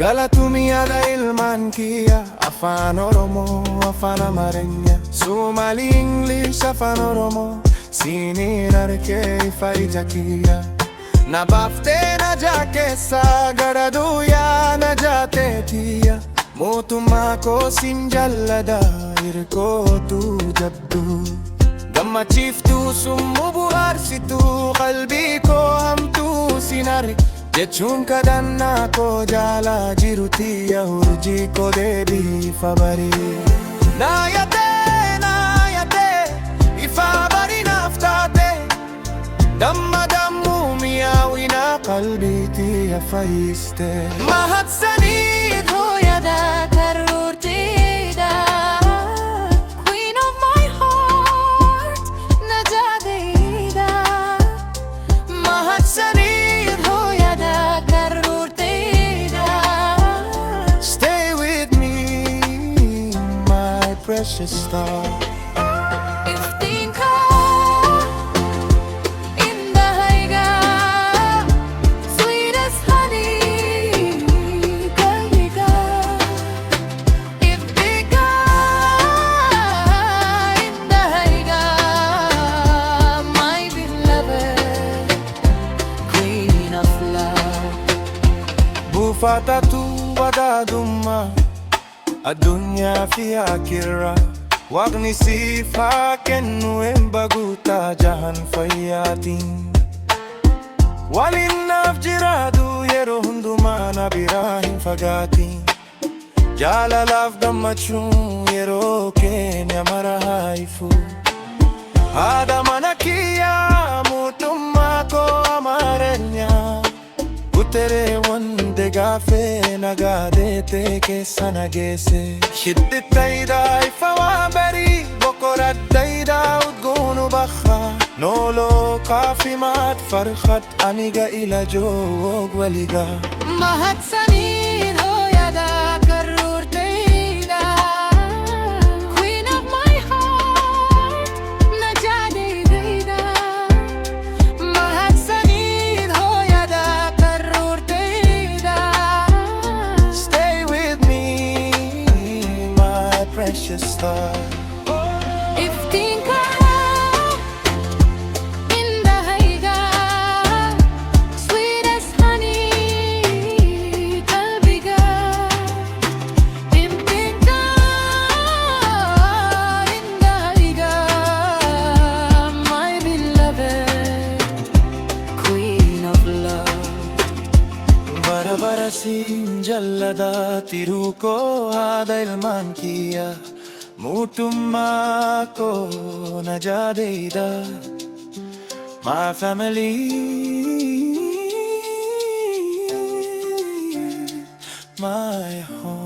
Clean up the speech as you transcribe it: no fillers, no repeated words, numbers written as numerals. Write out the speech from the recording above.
Dalatumia da ilmankia, afaan Oromoo, afaan Amaarenya, Somali English, afaan Oromoo, siiniin arkee ija kiyya. Na baaftee na jaakeessa gara duuyaa na jaateetiyya. Mootummaa koo sin jallada hirkootu jabdu. Gammachiiftuu summuu bu'aarsituu qalbii koo hamtuu sin arge. Jechuun kadhannaa koo jaalaa jirutiyya urjii koo deebiifa barii. Naayatee ifa barii naaf taate. Damma dammuu miyaawina qalbiitiyya fayyiste. Mahatsanii hooyada karuurtiidha. Queen of my heart najaadeedha. Mahatsanii hooyada karuurtiidha. Stay with me, my precious star. Iftiinka Buufatatu wadaadummaa addunyaa fi akira. Waaqni siif haa kennu eebba guutaa jahan fayyaatiin. Waliin naaf jiraatu yeroo hundumaa na biraa hin fagaatiin. Jaalalaaf gammachuun yeroo keenya mara haifu. Haadha mana kiyyaa mootummaa koo Amaarenyaa. Kuteree wande gaafee nagaadete keessa nageesse. Shidditayda ifa waa barii boqoradayda udgoonu bakha. Nooloo kaafimaat farxat aniga ila joog waliga. Mahatsanii hooyada karuurtiidha. Queen of my heart najaadeedha. Mahatsanii hooyada karuurtiidha. Stay with me, my precious star. Iftiinka Barasin jallada tirukoo haadha ilmaan kiyya. Mootummaa koo najaadeedha. My family, my home.